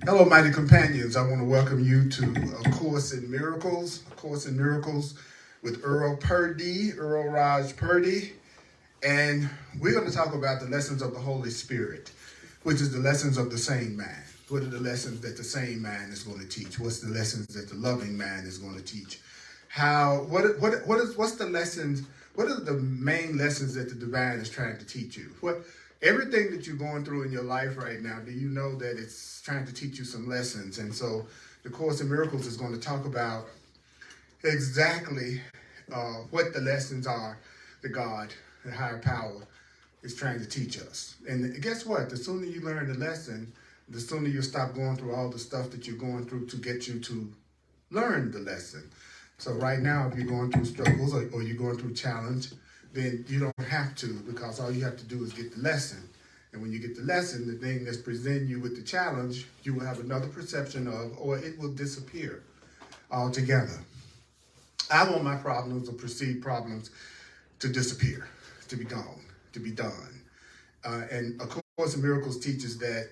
Hello, mighty companions. I want to welcome you to A Course in Miracles, with Earl Purdy, Earl Raj Purdy. And we're going to talk about the lessons of the Holy Spirit, which is the lessons of the sane mind. What are the lessons that the sane mind is going to teach? What's the lessons that the loving mind is going to teach? What's the lessons? What are the main lessons that the divine is trying to teach you? Everything that you're going through in your life right now, do you know that it's trying to teach you some lessons? And so the Course in Miracles is going to talk about exactly what the lessons are that God, the higher power, is trying to teach us. And guess what? The sooner you learn the lesson, the sooner you stop going through all the stuff that you're going through to get you to learn the lesson. So right now, if you're going through struggles or you're going through challenge, then you don't have to, because all you have to do is get the lesson. And when you get the lesson, the thing that's presenting you with the challenge, you will have another perception of, or it will disappear altogether. I want my problems or perceived problems to disappear, to be gone, to be done. And A Course in Miracles teaches that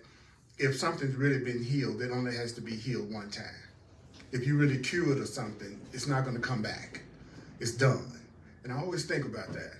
if something's really been healed, it only has to be healed one time. If you really cured of something, it's not going to come back. It's done. And I always think about that,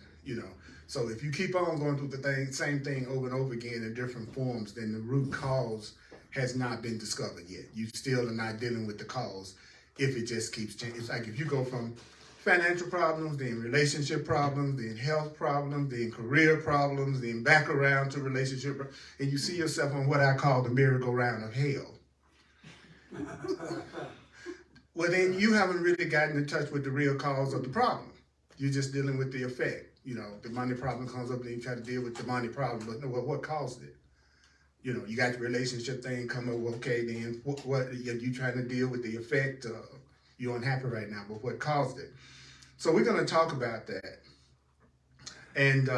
So if you keep on going through the same thing over and over again in different forms, then the root cause has not been discovered yet. You still are not dealing with the cause if it just keeps changing. It's like if you go from financial problems, then relationship problems, then health problems, then career problems, then back around to relationship, and you see yourself on what I call the merry-go-round of hell. Well, then you haven't really gotten in touch with the real cause of the problem. You're just dealing with the effect. The money problem comes up, and you try to deal with the money problem, but no, what caused it? You got the relationship thing come up, okay, then what you trying to deal with the effect? You're unhappy right now, but what caused it? So we're going to talk about that. And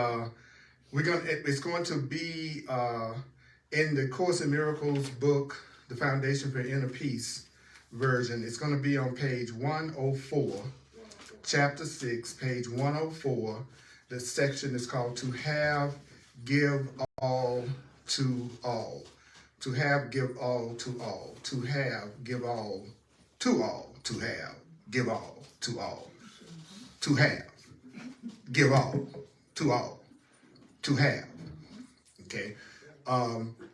it's going to be in the Course in Miracles book, The Foundation for Inner Peace version. It's going to be on page 104, chapter 6, page 104. The section is called To Have, Give All to All. To have, give all to all. To have, give all to all. To have, give all to all. To have, give all to all. To have. Okay?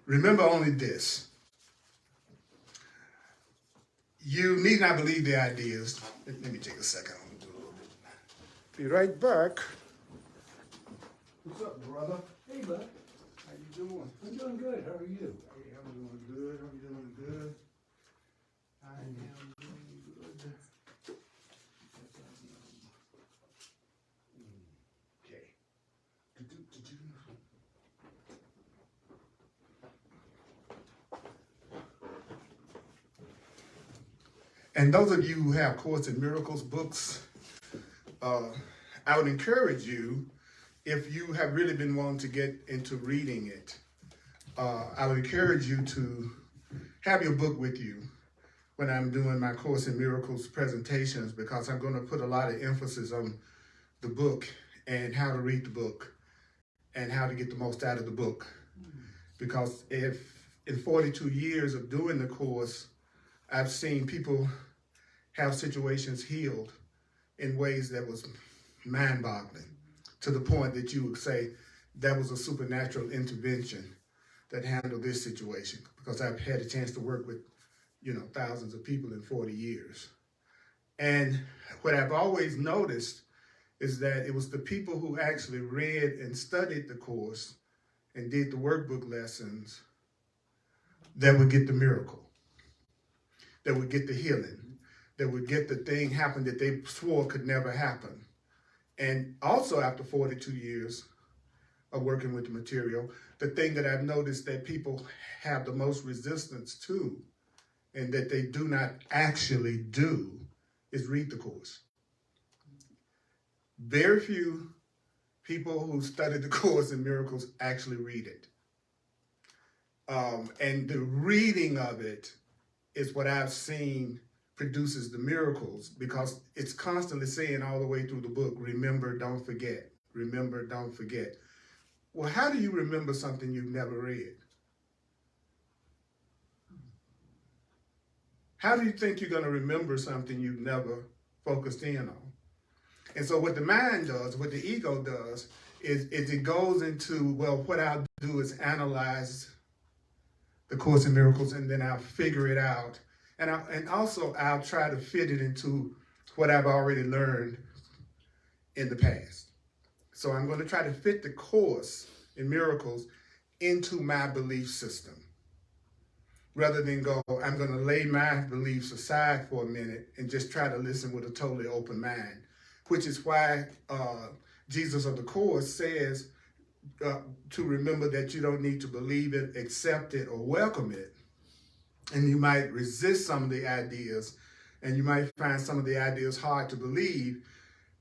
Remember only this. You need not believe the ideas. Let me take a second. Be right back. What's up, brother? Hey, bud. How you doing? I'm doing good. How are you? Hey, I'm doing good. I'm doing good. I am doing good. Okay. And those of you who have Course in Miracles books, I would encourage you, if you have really been wanting to get into reading it, I would encourage you to have your book with you when I'm doing my Course in Miracles presentations, because I'm going to put a lot of emphasis on the book and how to read the book and how to get the most out of the book. Because if in 42 years of doing the course, I've seen people have situations healed in ways that was mind-boggling, to the point that you would say that was a supernatural intervention that handled this situation, because I've had a chance to work with, thousands of people in 40 years. And what I've always noticed is that it was the people who actually read and studied the course and did the workbook lessons that would get the miracle, that would get the healing, that would get the thing happen that they swore could never happen. And also after 42 years of working with the material, the thing that I've noticed that people have the most resistance to, and that they do not actually do, is read the course. Very few people who studied the Course in Miracles actually read it. And the reading of it is what I've seen produces the miracles, because it's constantly saying all the way through the book, remember, don't forget. Remember, don't forget. Well, how do you remember something you've never read? How do you think you're going to remember something you've never focused in on? And so what the mind does, what the ego does, is it goes into, well, what I'll do is analyze the Course in Miracles, and then I'll figure it out. And also I'll try to fit it into what I've already learned in the past. So I'm going to try to fit the Course in Miracles into my belief system. Rather than go, I'm going to lay my beliefs aside for a minute and just try to listen with a totally open mind, which is why Jesus of the Course says to remember that you don't need to believe it, accept it, or welcome it. And you might resist some of the ideas, and you might find some of the ideas hard to believe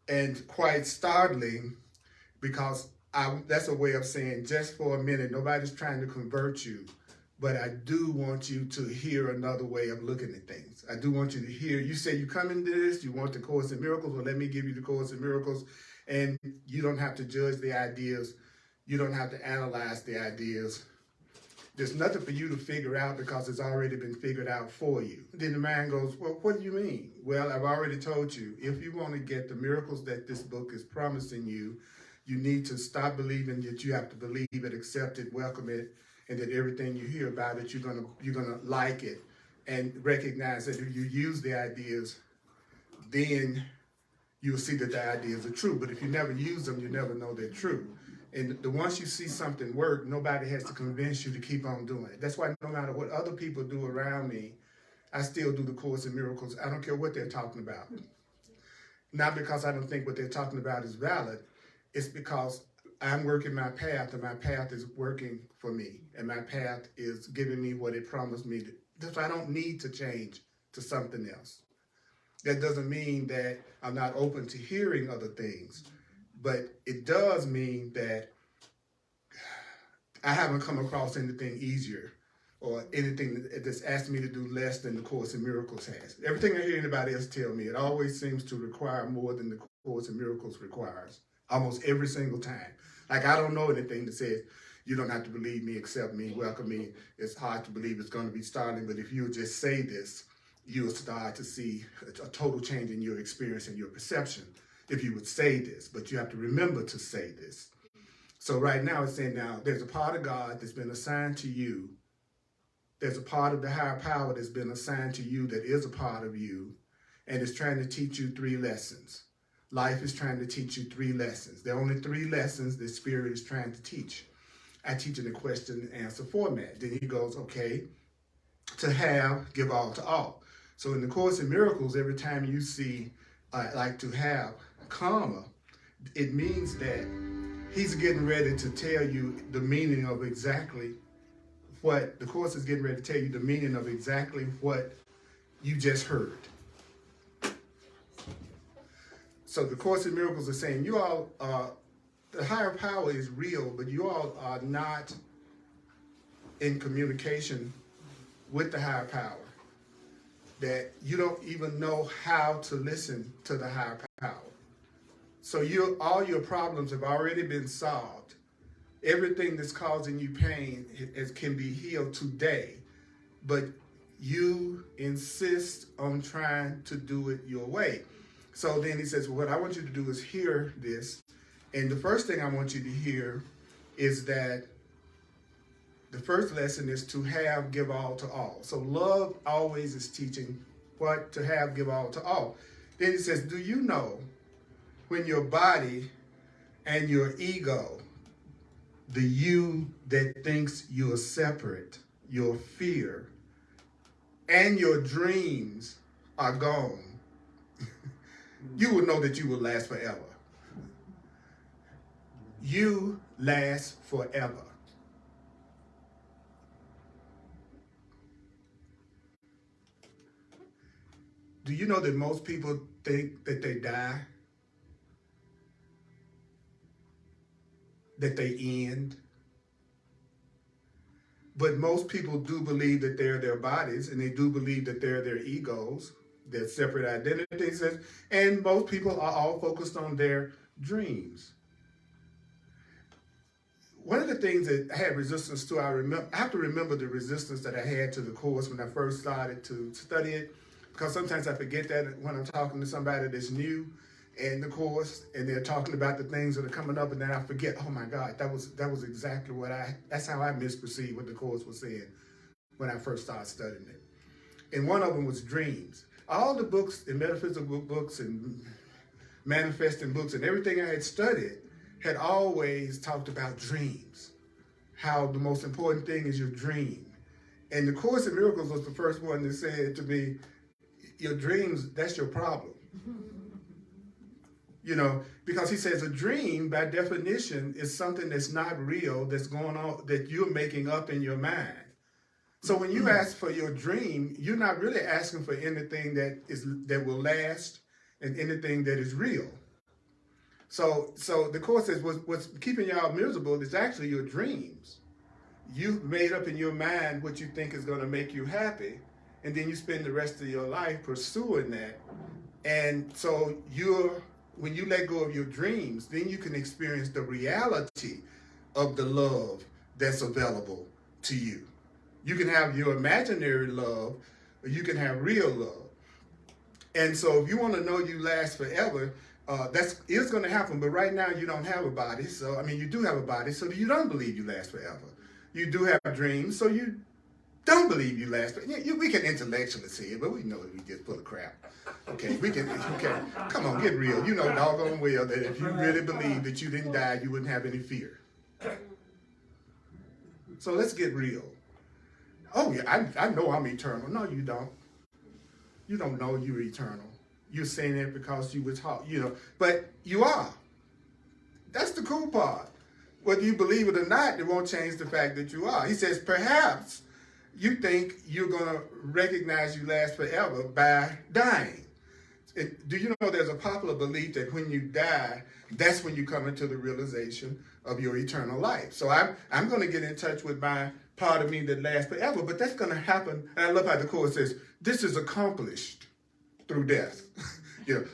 and quite startling, because that's a way of saying, just for a minute, nobody's trying to convert you, but I do want you to hear another way of looking at things. I do want you to hear, you say you come into this, you want the Course in Miracles, well, let me give you the Course in Miracles, and you don't have to judge the ideas. You don't have to analyze the ideas. There's nothing for you to figure out because it's already been figured out for you. Then the mind goes, well, what do you mean? Well, I've already told you, if you want to get the miracles that this book is promising you, you need to stop believing that you have to believe it, accept it, welcome it, and that everything you hear about it, you're gonna like it, and recognize that if you use the ideas, then you'll see that the ideas are true. But if you never use them, you never know they're true. And once you see something work, nobody has to convince you to keep on doing it. That's why no matter what other people do around me, I still do the Course in Miracles. I don't care what they're talking about. Not because I don't think what they're talking about is valid. It's because I'm working my path, and my path is working for me. And my path is giving me what it promised me. So I don't need to change to something else. That doesn't mean that I'm not open to hearing other things. But it does mean that I haven't come across anything easier or anything that's asked me to do less than the Course in Miracles has. Everything I hear anybody else tell me, it always seems to require more than the Course in Miracles requires, almost every single time. Like, I don't know anything that says, you don't have to believe me, accept me, welcome me. It's hard to believe it's going to be starting, but if you just say this, you'll start to see a total change in your experience and your perception. If you would say this, but you have to remember to say this. So right now it's saying, now there's a part of God that's been assigned to you. There's a part of the higher power that's been assigned to you that is a part of you, and it's trying to teach you 3 lessons. Life is trying to teach you 3 lessons. There are only 3 lessons that Spirit is trying to teach. I teach in a question and answer format. Then he goes, okay, to have, give all to all. So in the Course in Miracles, every time you see like to have, comma, it means that he's getting ready to tell you the meaning of exactly what the Course is getting ready to tell you, the meaning of exactly what you just heard. So the Course in Miracles is saying, you all, the higher power is real, but you all are not in communication with the higher power. That you don't even know how to listen to the higher power. So all your problems have already been solved. Everything that's causing you pain can be healed today, but you insist on trying to do it your way. So then he says, well, what I want you to do is hear this. And the first thing I want you to hear is that the first lesson is to have, give all to all. So love always is teaching what to have, give all to all. Then he says, do you know when your body and your ego, the you that thinks you are separate, your fear, and your dreams are gone, you will know that you will last forever. You last forever. Do you know that most people think that they die? That they end? But most people do believe that they're their bodies, and they do believe that they're their egos, their separate identities, and most people are all focused on their dreams. one of the things that I had resistance to, I have to remember the resistance that I had to the course when I first started to study it, because sometimes I forget that when I'm talking to somebody that's new in the course and they're talking about the things that are coming up, and then I forget, oh my God, that was exactly that's how I misperceived what the course was saying when I first started studying it. And one of them was dreams. All the books, the metaphysical books and manifesting books and everything I had studied had always talked about dreams, how the most important thing is your dream. And the Course in Miracles was the first one that said to me, your dreams, that's your problem. You know, because he says a dream, by definition, is something that's not real, that's going on, that you're making up in your mind. So when you ask for your dream, you're not really asking for anything that will last and anything that is real. So the Course says what's keeping y'all miserable is actually your dreams. You've made up in your mind what you think is going to make you happy, and then you spend the rest of your life pursuing that. And so when you let go of your dreams, then you can experience the reality of the love that's available to you. You can have your imaginary love, or you can have real love. And so if you want to know you last forever, it's going to happen. But right now you don't have a body. So, I mean, you do have a body, so you don't believe you last forever. You do have dreams, so you don't believe you last forever. We can intellectually see it, but we know we just full of crap. Okay, come on, get real. You know doggone well that if you really believe that you didn't die, you wouldn't have any fear. So let's get real. Oh yeah, I know I'm eternal. No, you don't. You don't know you're eternal. You're saying it because you were taught, but you are. That's the cool part. Whether you believe it or not, it won't change the fact that you are. He says, perhaps you think you're going to recognize you last forever by dying. Do you know there's a popular belief that when you die, that's when you come into the realization of your eternal life. So I'm going to get in touch with my part of me that lasts forever, but that's going to happen. And I love how the Course says, this is accomplished through death.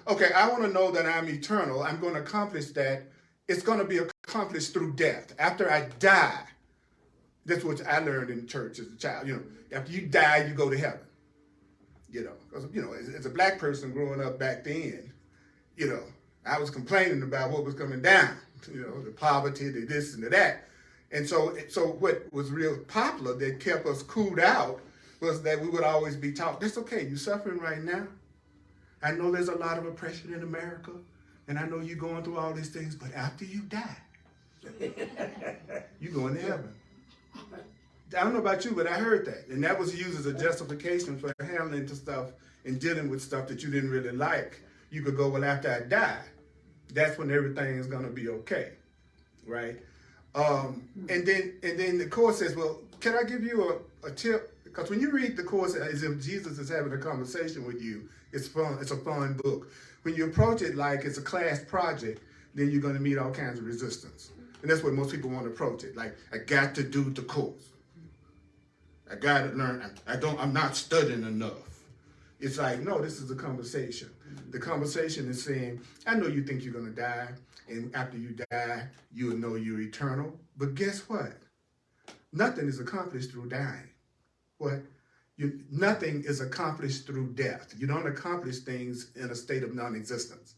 Okay, I want to know that I'm eternal. I'm going to accomplish that. It's going to be accomplished through death. After I die, that's what I learned in church as a child. After you die, you go to heaven. Because, as a black person growing up back then, I was complaining about what was coming down, the poverty, the this and the that. And so what was real popular that kept us cooled out was that we would always be taught, that's okay, you're suffering right now. I know there's a lot of oppression in America, and I know you're going through all these things, but after you die, you're going to heaven. I don't know about you, but I heard that. And that was used as a justification for handling stuff and dealing with stuff that you didn't really like. You could go, well, after I die, that's when everything is going to be okay, right? And then the Course says, well, can I give you a tip? Because when you read the Course as if Jesus is having a conversation with you, it's fun. It's a fun book. When you approach it like it's a class project, then you're going to meet all kinds of resistance. And that's what most people want to approach it. Like, I got to do the course. I got to learn. I'm not studying enough. It's like, no, this is a conversation. The conversation is saying, I know you think you're going to die, and after you die, you'll know you're eternal. But guess what? Nothing is accomplished through dying. What? Nothing is accomplished through death. You don't accomplish things in a state of non-existence.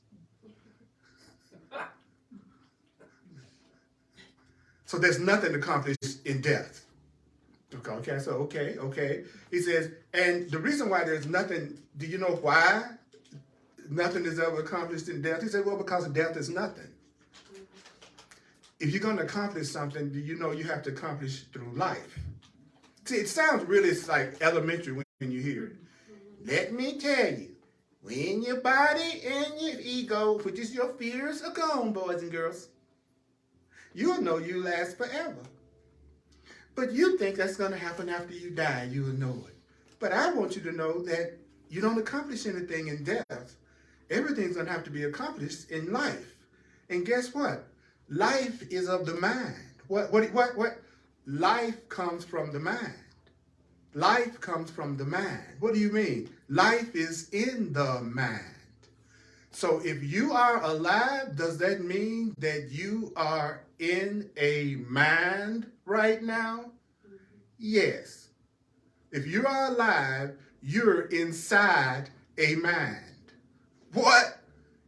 So there's nothing accomplished in death. Okay. He says, and the reason why there's nothing, do you know why nothing is ever accomplished in death? He said, well, because death is nothing. If you're going to accomplish something, do you know you have to accomplish through life? See, it sounds really like elementary when you hear it. Let me tell you, when your body and your ego, which is your fears, are gone, boys and girls, you'll know you last forever. But you think that's going to happen after you die, you'll know it. But I want you to know that you don't accomplish anything in death. Everything's going to have to be accomplished in life. And guess what? Life is of the mind. What? Life comes from the mind. Life comes from the mind. What do you mean? Life is in the mind. So if you are alive, does that mean that you are in a mind right now? Yes. If you are alive, you're inside a mind. What?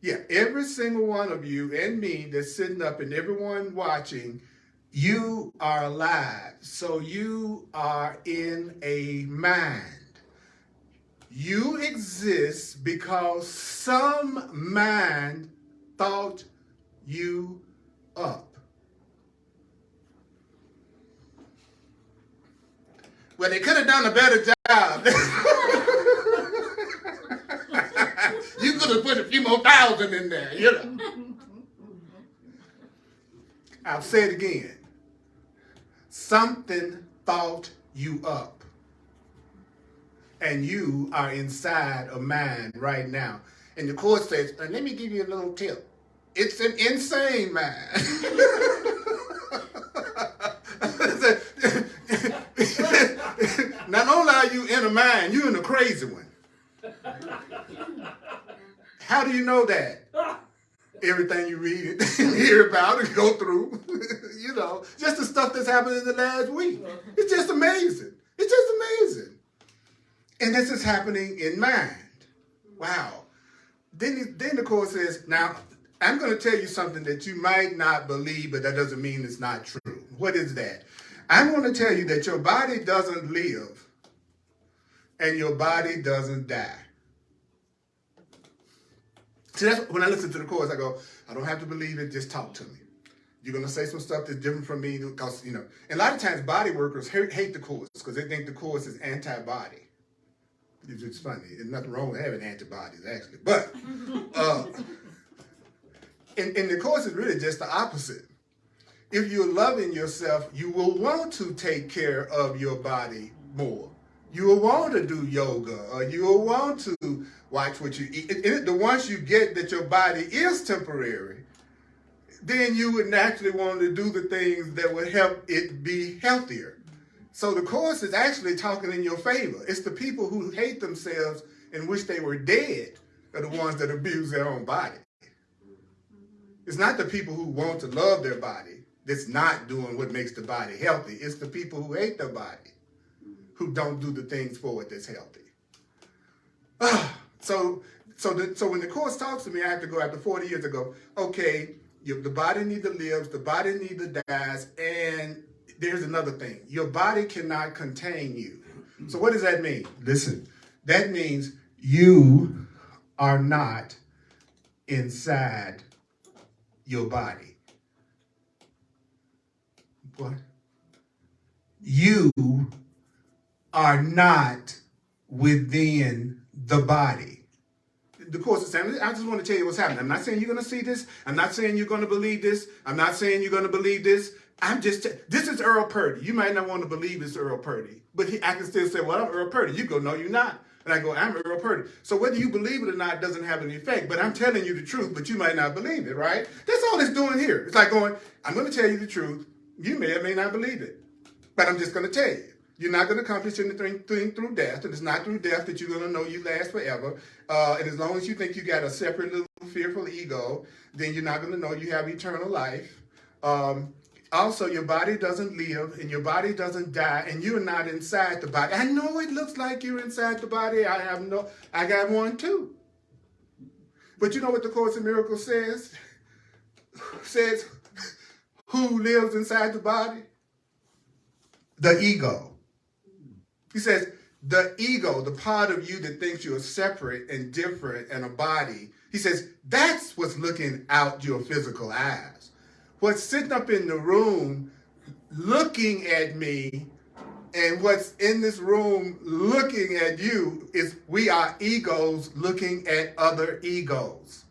Yeah, every single one of you and me that's sitting up and everyone watching, you are alive. So you are in a mind. You exist because some mind thought you up. Well, they could have done a better job. You could have put a few more thousand in there, you know. I'll say it again. Something thought you up. And you are inside a mind right now. And the court says, let me give you a little tip. It's an insane mind. Not only are you in a mind, you're in a crazy one. How do you know that? Everything you read and hear about and go through, you know, just the stuff that's happened in the last week. It's just amazing. It's just amazing. And this is happening in mind. Wow. Then the court says, now, I'm going to tell you something that you might not believe, but that doesn't mean it's not true. What is that? I'm going to tell you that your body doesn't live and your body doesn't die. See, that's when I listen to the course, I go, I don't have to believe it, just talk to me. You're going to say some stuff that's different from me because, you know, and a lot of times body workers hate the course because they think the course is anti-body. It's funny. There's nothing wrong with having antibodies, actually. But, and the course is really just the opposite. If you're loving yourself, you will want to take care of your body more. You will want to do yoga, or you will want to watch what you eat. Once you get that your body is temporary, then you would naturally want to do the things that would help it be healthier. So the course is actually talking in your favor. It's the people who hate themselves and wish they were dead are the ones that abuse their own body. It's not the people who want to love their body that's not doing what makes the body healthy. It's the people who hate their body who don't do the things for it that's healthy. So when the course talks to me, I have to go after 40 years ago, okay, the body neither lives, the body neither dies, and there's another thing. Your body cannot contain you. So what does that mean? Listen, that means you are not inside your body. What? You are not within the body. The course is saying, I just want to tell you what's happening. I'm not saying you're going to see this. I'm not saying you're going to believe this. I'm not saying you're going to believe this. This is Earl Purdy. You might not want to believe it's Earl Purdy, but I can still say, well, I'm Earl Purdy. You go, no, you're not. And I go, I'm Earl Purdy. So whether you believe it or not doesn't have any effect, but I'm telling you the truth, but you might not believe it, right? That's all it's doing here. It's like going, I'm going to tell you the truth. You may or may not believe it, but I'm just going to tell you. You're not going to accomplish anything through death, and it's not through death that you're going to know you last forever. And as long as you think you got a separate little fearful ego, then you're not going to know you have eternal life. Also, your body doesn't live, and your body doesn't die, and you're not inside the body. I know it looks like you're inside the body. I got one too. But you know what the Course in Miracles says? Says, who lives inside the body? The ego. He says, the ego, the part of you that thinks you're separate and different and a body, he says, that's what's looking out your physical eyes. What's sitting up in the room looking at me and what's in this room looking at you is we are egos looking at other egos.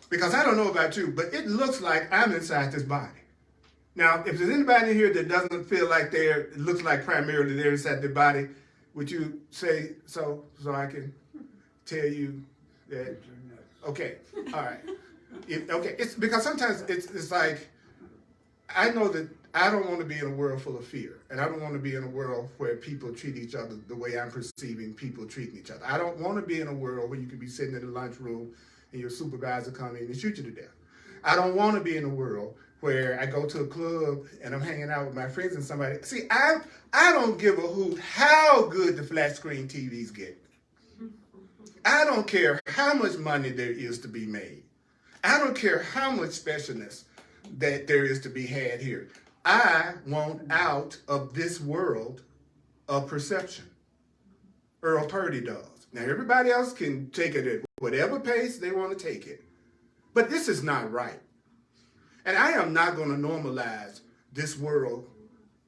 Because I don't know about you, but it looks like I'm inside this body. Now, if there's anybody in here that doesn't feel like it looks like primarily they're inside their body, would you say so I can tell you that? Okay, all right. Okay, it's because sometimes it's like, I know that I don't want to be in a world full of fear. And I don't want to be in a world where people treat each other the way I'm perceiving people treating each other. I don't want to be in a world where you could be sitting in the lunchroom and your supervisor come in and shoot you to death. I don't want to be in a world where I go to a club and I'm hanging out with my friends and somebody. See, I don't give a hoot how good the flat screen TVs get. I don't care how much money there is to be made. I don't care how much specialness that there is to be had here. I want out of this world of perception. Earl Purdy does. Now, everybody else can take it at whatever pace they want to take it. But this is not right. And I am not going to normalize this world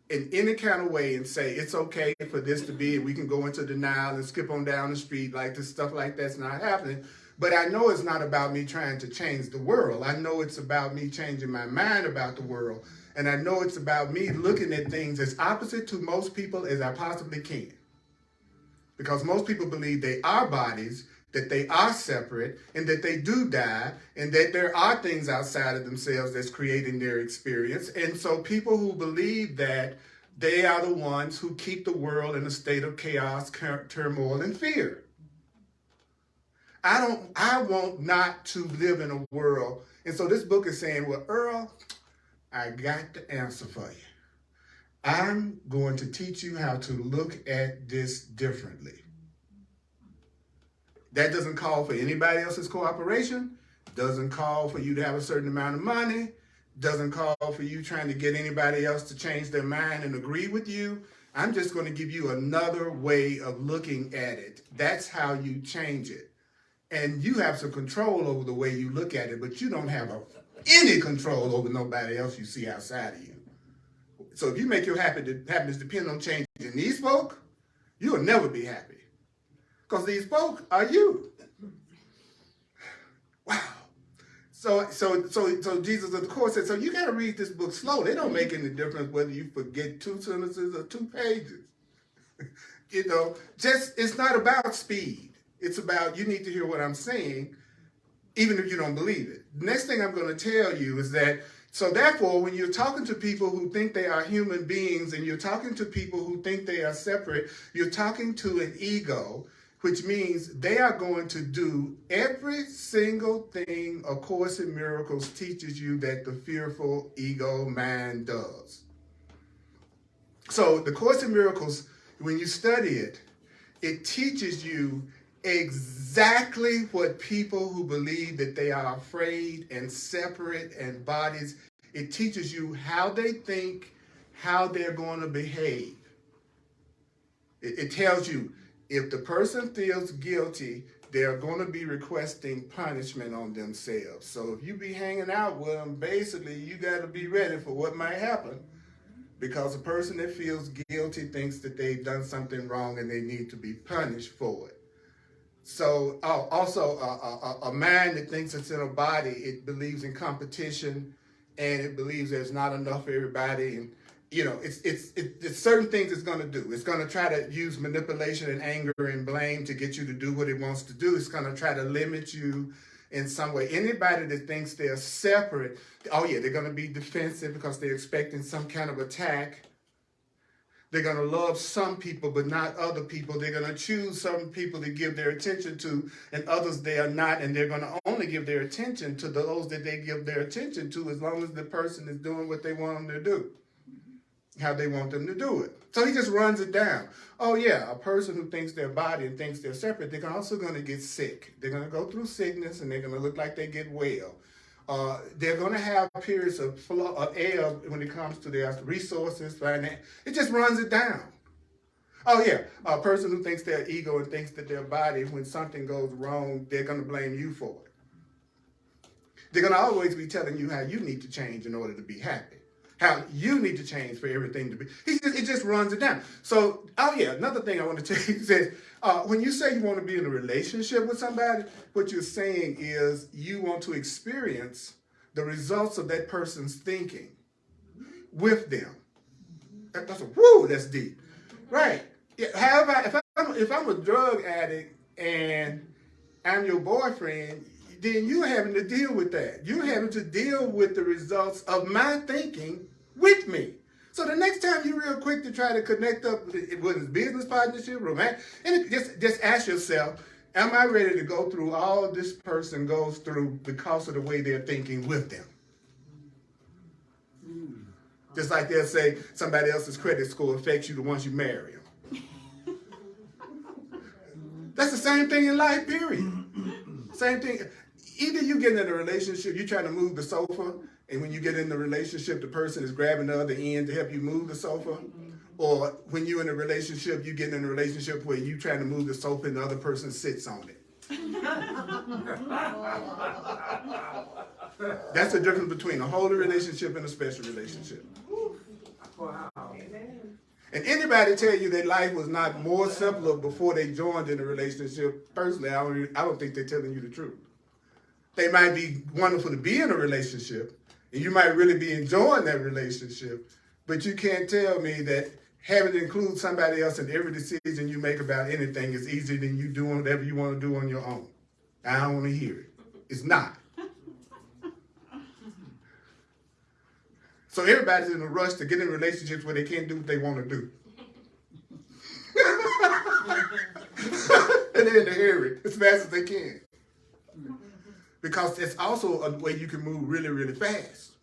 in any kind of way and say it's okay for this to be, and we can go into denial and skip on down the street like this, stuff like that's not happening. But I know it's not about me trying to change the world. I know it's about me changing my mind about the world. And I know it's about me looking at things as opposite to most people as I possibly can. Because most people believe they are bodies, that they are separate, and that they do die, and that there are things outside of themselves that's creating their experience. And so people who believe that, they are the ones who keep the world in a state of chaos, turmoil, and fear. I want not to live in a world. And so this book is saying, well, Earl, I got the answer for you. I'm going to teach you how to look at this differently. That doesn't call for anybody else's cooperation, doesn't call for you to have a certain amount of money, doesn't call for you trying to get anybody else to change their mind and agree with you. I'm just going to give you another way of looking at it. That's how you change it. And you have some control over the way you look at it, but you don't have any control over nobody else you see outside of you. So if you make your happiness depend on changing these folk, you'll never be happy. Because these folk are you. Wow. So Jesus of the course said, so you got to read this book slow. They don't make any difference whether you forget 2 sentences or 2 pages. It's not about speed. It's about you need to hear what I'm saying, even if you don't believe it. The next thing I'm going to tell you is that, so therefore, when you're talking to people who think they are human beings and you're talking to people who think they are separate, you're talking to an ego, which means they are going to do every single thing A Course in Miracles teaches you that the fearful ego mind does. So the Course in Miracles, when you study it, it teaches you exactly what people who believe that they are afraid and separate and bodies, it teaches you how they think, how they're going to behave. It tells you if the person feels guilty, they're going to be requesting punishment on themselves. So if you be hanging out with them, basically you got to be ready for what might happen. Because a person that feels guilty thinks that they've done something wrong and they need to be punished for it. So also a mind that thinks it's in a body, it believes in competition and it believes there's not enough for everybody. And, it's certain things it's going to do. It's going to try to use manipulation and anger and blame to get you to do what it wants to do. It's going to try to limit you in some way. Anybody that thinks they're separate, they're going to be defensive because they're expecting some kind of attack. They're going to love some people, but not other people. They're going to choose some people to give their attention to, and others they are not. And they're going to only give their attention to those that they give their attention to, as long as the person is doing what they want them to do, how they want them to do it. So he just runs it down. A person who thinks their body and thinks they're separate, they're also going to get sick. They're going to go through sickness, and they're going to look like they get well. They're going to have periods of air when it comes to their resources, finance. It just runs it down. A person who thinks their ego and thinks that their body, when something goes wrong, they're going to blame you for it. They're going to always be telling you how you need to change in order to be happy, how you need to change for everything to be. It just runs it down. So, another thing I want to tell you is when you say you want to be in a relationship with somebody, what you're saying is you want to experience the results of that person's thinking with them. That's deep. Right. However, if I'm a drug addict and I'm your boyfriend, then you're having to deal with that. You're having to deal with the results of my thinking with me. So the next time you're real quick to try to connect up with a business partnership, romantic, and just ask yourself, am I ready to go through all this person goes through because of the way they're thinking with them? Just like they'll say somebody else's credit score affects you the once you marry them. That's the same thing in life, period. Same thing. Either you get in a relationship, you're trying to move the sofa, and when you get in the relationship, the person is grabbing the other end to help you move the sofa. Or when you're in a relationship, you get in a relationship where you're trying to move the sofa and the other person sits on it. That's the difference between a holy relationship and a special relationship. And anybody tell you that life was not more simpler before they joined in a relationship, personally, I don't think they're telling you the truth. They might be wonderful to be in a relationship, and you might really be enjoying that relationship, but you can't tell me that having to include somebody else in every decision you make about anything is easier than you doing whatever you want to do on your own. I don't want to hear it. It's not. So everybody's in a rush to get in relationships where they can't do what they want to do. And they're in a hurry as fast as they can. Because it's also a way you can move really, really fast.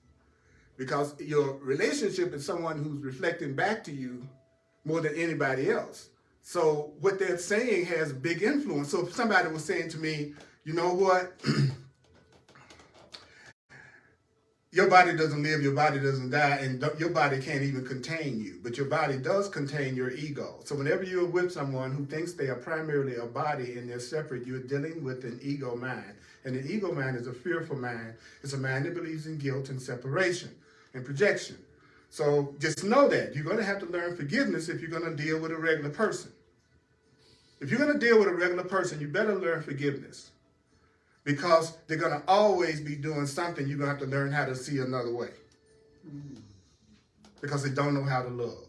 Because your relationship is someone who's reflecting back to you more than anybody else. So what they're saying has big influence. So if somebody was saying to me, you know what? Your body doesn't live, your body doesn't die, and your body can't even contain you. But your body does contain your ego. So whenever you're with someone who thinks they are primarily a body and they're separate, you're dealing with an ego mind. And an ego mind is a fearful mind. It's a mind that believes in guilt and separation and projection. So just know that. You're going to have to learn forgiveness if you're going to deal with a regular person. If you're going to deal with a regular person, you better learn forgiveness. Because they're going to always be doing something, you're going to have to learn how to see another way. Because they don't know how to love.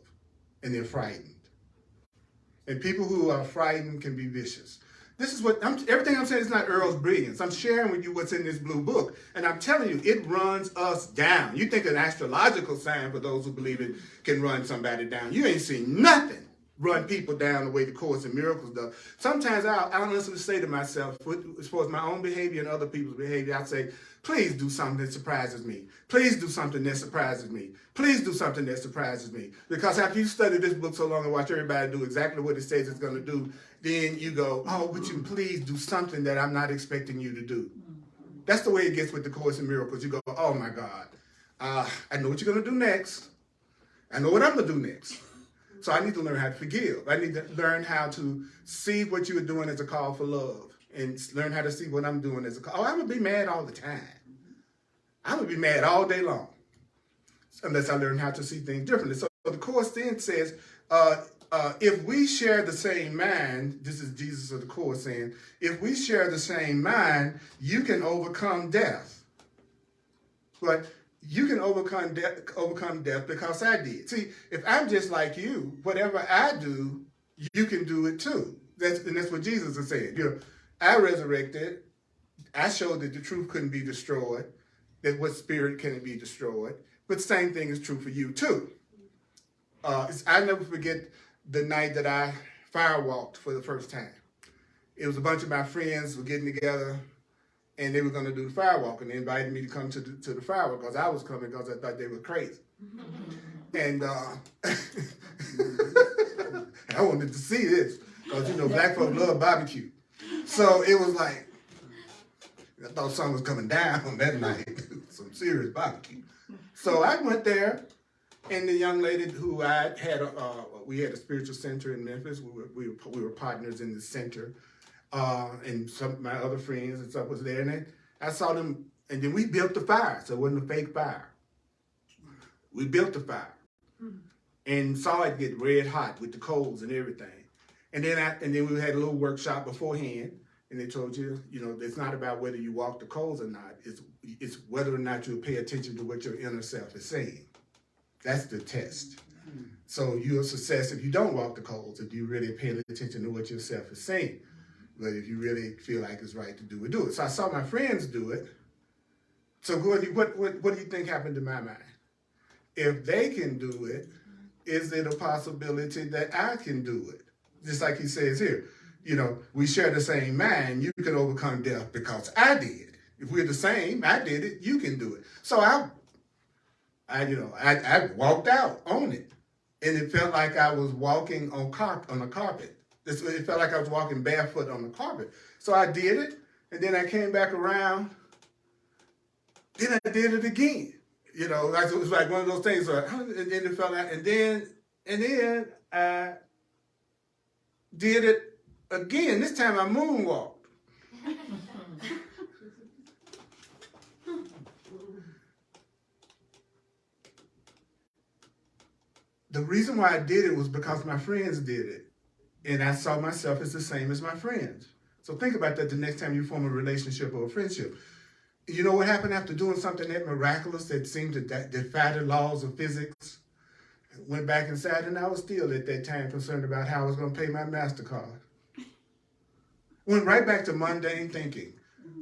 And they're frightened. And people who are frightened can be vicious. This is what, everything I'm saying is not Earl's brilliance. I'm sharing with you what's in this blue book. And I'm telling you, it runs us down. You think an astrological sign, for those who believe it, can run somebody down. You ain't seen nothing run people down the way the Course in Miracles does. Sometimes I'll honestly say to myself, as far as my own behavior and other people's behavior, I'll say, please do something that surprises me. Please do something that surprises me. Please do something that surprises me. Because after you study this book so long and watch everybody do exactly what it says it's going to do, then you go, oh, would you please do something that I'm not expecting you to do? That's the way it gets with the Course in Miracles. You go, oh my God, I know what you're going to do next. I know what I'm going to do next. So I need to learn how to forgive. I need to learn how to see what you are doing as a call for love and learn how to see what I'm doing as a call. Oh, I'm going to be mad all the time. I'm going to be mad all day long unless I learn how to see things differently. So the Course then says, if we share the same mind, this is Jesus of the Course saying, if we share the same mind, you can overcome death. But you can overcome death because I did. See, if I'm just like you, whatever I do, you can do it too. That's what Jesus is saying. You know, I resurrected. I showed that the truth couldn't be destroyed, that what spirit can be destroyed. But the same thing is true for you too. I never forget the night that I firewalked for the first time. It was a bunch of my friends were getting together, and they were going to do the firewalk, and they invited me to come to the firewalk because I was coming because I thought they were crazy. And I wanted to see this because, you know, black folk love barbecue. So it was like, I thought something was coming down on that night, some serious barbecue. So I went there, and the young lady who I had, we had a spiritual center in Memphis. We were partners in the center. And some of my other friends and stuff was there, and I saw them, and then we built the fire, so it wasn't a fake fire. We built the fire, and saw it get red hot with the coals and everything. And then we had a little workshop beforehand, and they told you, you know, it's not about whether you walk the coals or not. It's whether or not you pay attention to what your inner self is saying. That's the test. So you're a success if you don't walk the coals, if you really pay attention to what yourself is saying. But if you really feel like it's right to do it, do it. So I saw my friends do it. So what do you think happened to my mind? If they can do it, is it a possibility that I can do it? Just like he says here, we share the same mind. You can overcome death because I did. If we're the same, I did it. You can do it. So I walked out on it, and it felt like I was walking on a carpet. It felt like I was walking barefoot on the carpet. So I did it, and then I came back around. Then I did it again. It was like one of those things. And then it felt like, and then I did it again. This time I moonwalked. The reason why I did it was because my friends did it. And I saw myself as the same as my friends. So think about that the next time you form a relationship or a friendship. You know what happened after doing something that miraculous that seemed to defy the laws of physics? Went back inside, and I was still at that time concerned about how I was going to pay my MasterCard. Went right back to mundane thinking.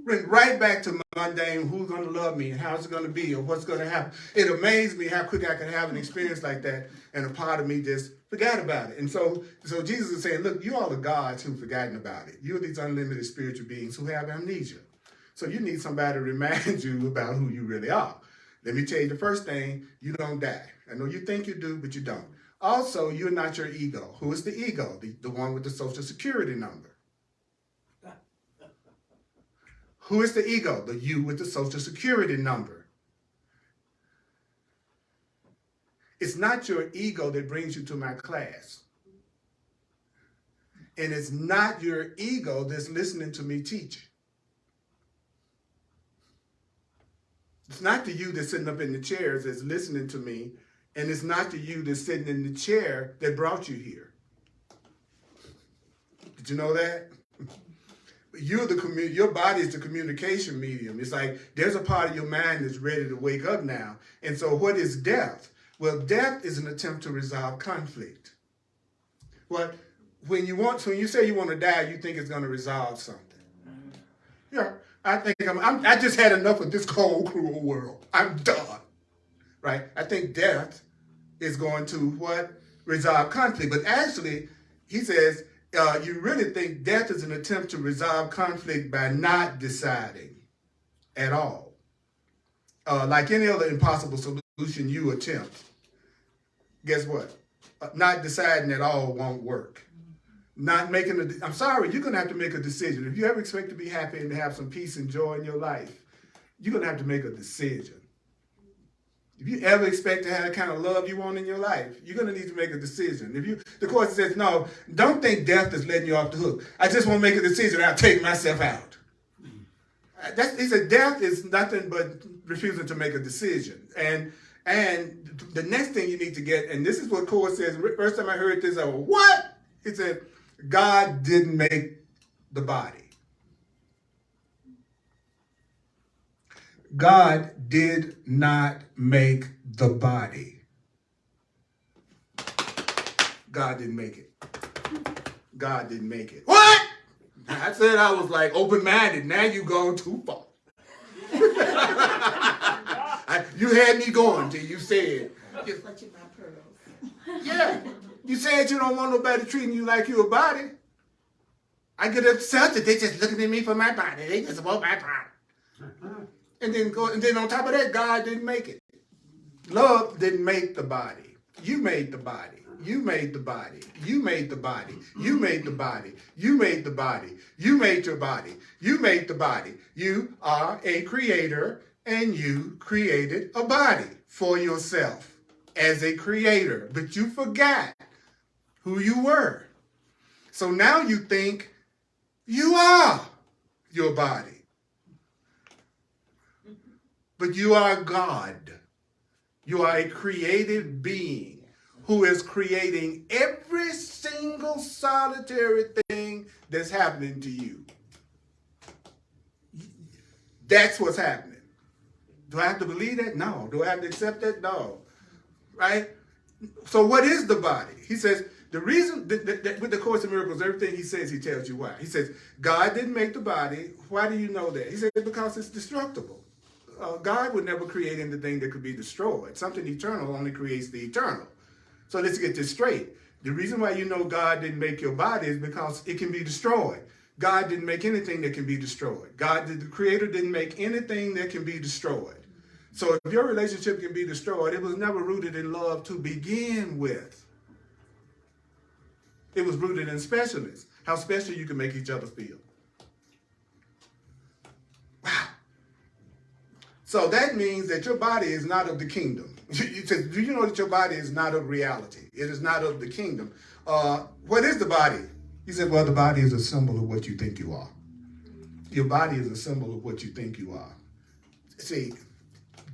Went right back to mundane, who's going to love me and how's it going to be or what's going to happen. It amazed me how quick I could have an experience like that, and a part of me just forgot about it. And so Jesus is saying, look, you all are gods who've forgotten about it. You're these unlimited spiritual beings who have amnesia. So you need somebody to remind you about who you really are. Let me tell you the first thing, you don't die. I know you think you do, but you don't. Also, you're not your ego. Who is the ego? The one with the social security number. Who is the ego? The you with the social security number. It's not your ego that brings you to my class. And it's not your ego that's listening to me teach. It's not the you that's sitting up in the chairs that's listening to me, and it's not the you that's sitting in the chair that brought you here. Did you know that? Your body is the communication medium. It's like there's a part of your mind that's ready to wake up now. And so what is death? Well, death is an attempt to resolve conflict. When you say you want to die, you think it's going to resolve something. Yeah. I think I just had enough of this cold, cruel world. I'm done, right? I think death is going to resolve conflict. But actually, he says, you really think death is an attempt to resolve conflict by not deciding at all. Like any other impossible solution you attempt, guess what? Not deciding at all won't work. I'm sorry, you're going to have to make a decision. If you ever expect to be happy and to have some peace and joy in your life, you're going to have to make a decision. If you ever expect to have the kind of love you want in your life, you're going to need to make a decision. The course says, no, don't think death is letting you off the hook. I just want to make a decision. I'll take myself out. He said death is nothing but refusing to make a decision. And the next thing you need to get, and this is what Course says, first time I heard this, I went, what? He said, God didn't make the body. God did not make the body. God didn't make it. God didn't make it. What? I said I was like open-minded. Now you gone too far. You had me going till you said. Clutching my pearls. Yeah. You said you don't want nobody treating you like you're a body. I get upset that they just looking at me for my body. They just want my body. And then on top of that, God didn't make it. Love didn't make the body. You made the body. You made the body. You made the body. You made the body. You made the body. You made your body. You made the body. You are a creator, and you created a body for yourself as a creator. But you forgot who you were. So now you think you are your body. But you are God. You are a creative being who is creating every single solitary thing that's happening to you. That's what's happening. Do I have to believe that? No. Do I have to accept that? No. Right? So what is the body? He says, the reason that with the Course in Miracles, everything he says, he tells you why. He says, God didn't make the body. Why do you know that? He says, because it's destructible. God would never create anything that could be destroyed. Something eternal only creates the eternal. So let's get this straight. The reason why you know God didn't make your body is because it can be destroyed. God didn't make anything that can be destroyed. The Creator, didn't make anything that can be destroyed. So if your relationship can be destroyed, it was never rooted in love to begin with. It was rooted in specialness. How special you can make each other feel. Wow. So that means that your body is not of the kingdom. Do you know that your body is not of reality? It is not of the kingdom. What is the body? He said, well, the body is a symbol of what you think you are. Your body is a symbol of what you think you are. See,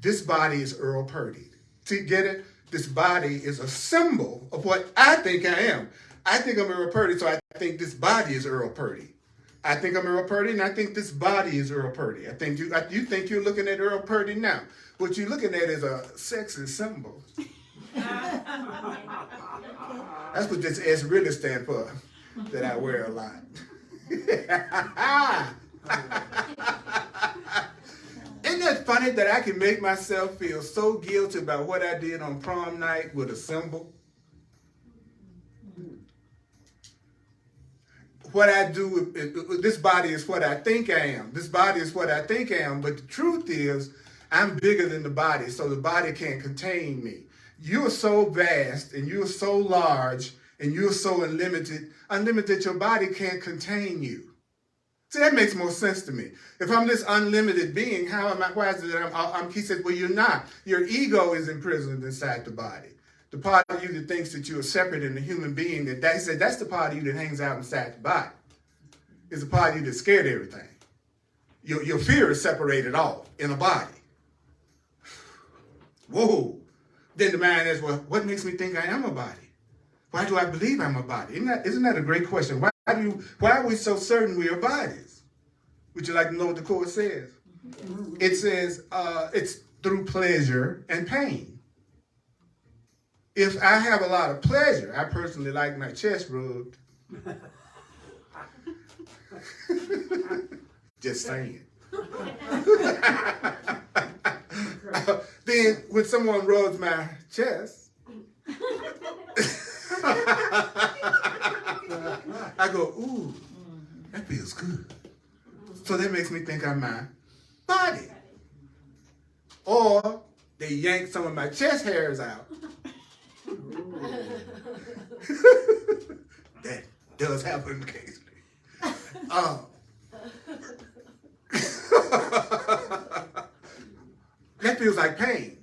this body is Earl Purdy. See, get it? This body is a symbol of what I think I am. I think I'm Earl Purdy, so I think this body is Earl Purdy. I think I'm Earl Purdy, and I think this body is Earl Purdy. I think you think you're looking at Earl Purdy now. What you're looking at is a sexy symbol. That's what this S really stands for, that I wear a lot. Isn't that funny that I can make myself feel so guilty about what I did on prom night with a symbol? What I do, this body is what I think I am. This body is what I think I am. But the truth is, I'm bigger than the body, so the body can't contain me. You are so vast, and you are so large, and you're so unlimited your body can't contain you. See, that makes more sense to me. If I'm this unlimited being, why is it that he said, well, you're not. Your ego is imprisoned inside the body. The part of you that thinks that you are separate in a human being, he said, that's the part of you that hangs out inside the body. It's the part of you that's scared of everything. Your fear is separated off in a body. Whoa. Then the mind asks, well, what makes me think I am a body? Why do I believe I'm a body? Isn't that a great question? Why are we so certain we are bodies? Would you like to know what the Course says? It says it's through pleasure and pain. If I have a lot of pleasure, I personally like my chest rubbed. Just saying. Then when someone rubs my chest, I go, ooh, that feels good. So that makes me think I'm my body. Or they yank some of my chest hairs out. That does happen occasionally. That feels like pain.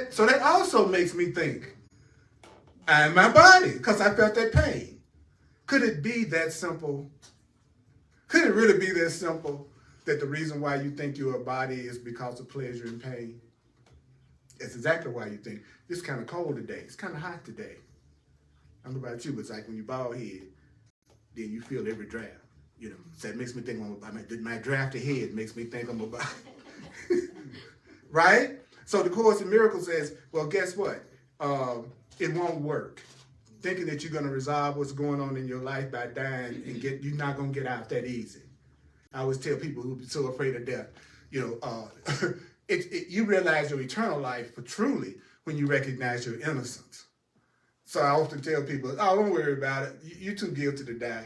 So that also makes me think I'm my body, because I felt that pain. Could it be that simple? Could it really be that simple that the reason why you think you're a body is because of pleasure and pain? That's exactly why you think. It's kind of cold today. It's kind of hot today. I don't know about you, but it's like when you bald head, then you feel every draft. You know, so that makes me think my drafty head makes me think I'm a body. Right? So the Course in Miracles says, well, guess what? It won't work. Thinking that you're going to resolve what's going on in your life by dying and you're not going to get out that easy. I always tell people who are so afraid of death, you realize your eternal life for truly when you recognize your innocence. So I often tell people, oh, don't worry about it. You're too guilty to die.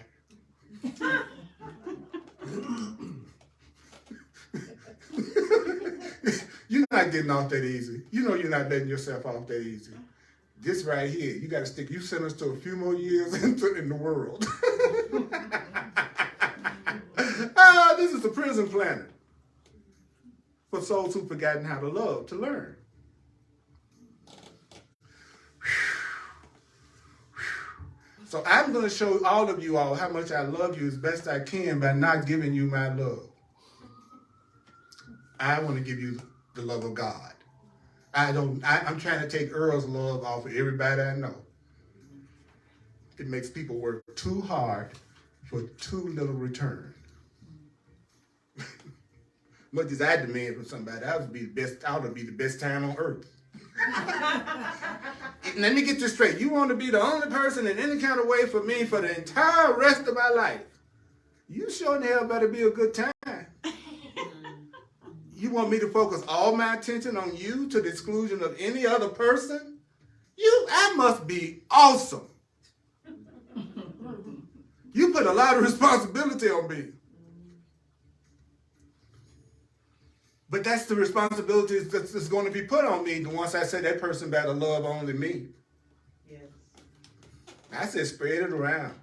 You're not getting off that easy. You know you're not letting yourself off that easy. This right here, you got to stick. You sentenced to a few more years in the world. This is a prison planet for souls who've forgotten how to love, to learn. So I'm going to show all of you all how much I love you as best I can by not giving you my love. I want to give you the love of God. I'm trying to take Earl's love off of everybody I know. It makes people work too hard for too little return. Much as I demand from somebody, that would be the best time on earth. Let me get this straight. You want to be the only person in any kind of way for me for the entire rest of my life. You sure in hell better be a good time. You want me to focus all my attention on you to the exclusion of any other person? I must be awesome. You put a lot of responsibility on me. But that's the responsibility that's going to be put on me once I say that person better love only me. Yes. I said spread it around.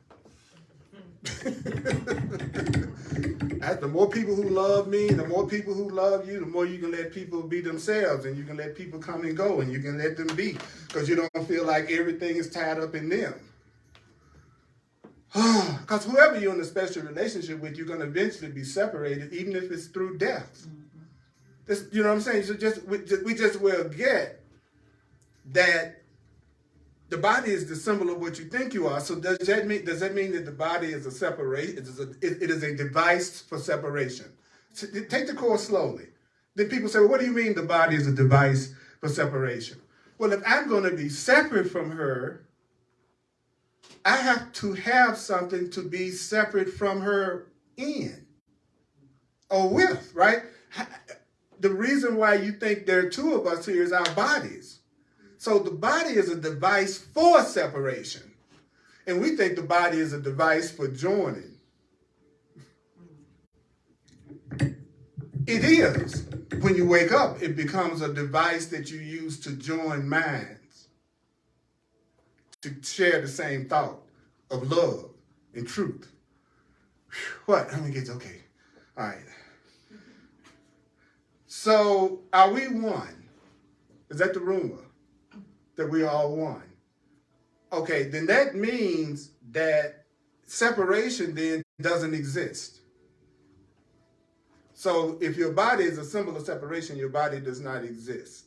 The more people who love me, the more people who love you, the more you can let people be themselves, and you can let people come and go, and you can let them be, because you don't feel like everything is tied up in them. Because whoever you're in a special relationship with, you're going to eventually be separated, even if it's through death. This, you know what I'm saying? So we just will get that the body is the symbol of what you think you are. So does that mean that the body is a separation? It is a device for separation. So take the course slowly. Then people say, well, what do you mean the body is a device for separation? Well, if I'm going to be separate from her, I have to have something to be separate from her in or with, right? The reason why you think there are two of us here is our bodies. So the body is a device for separation. And we think the body is a device for joining. It is. When you wake up, it becomes a device that you use to join minds, to share the same thought of love and truth. What? Let me get, okay. All right. So are we one? Is that the rumor? That we are all one? Okay, then that means that separation then doesn't exist. So if your body is a symbol of separation, your body does not exist.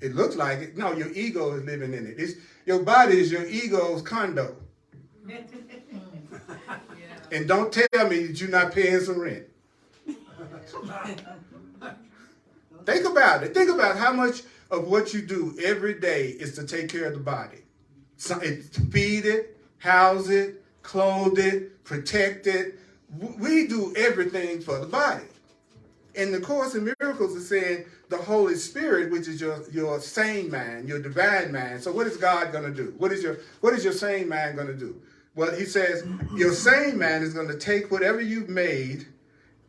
It looks like it. No, your ego is living in it. Your body is your ego's condo. Yeah. And don't tell me that you're not paying some rent. Think about it. Think about how much of what you do every day is to take care of the body. So it's to feed it, house it, clothe it, protect it. We do everything for the body. And the Course in Miracles is saying the Holy Spirit, which is your sane mind, your divine mind. So what is God going to do? What is your sane mind going to do? Well, he says your sane mind is going to take whatever you've made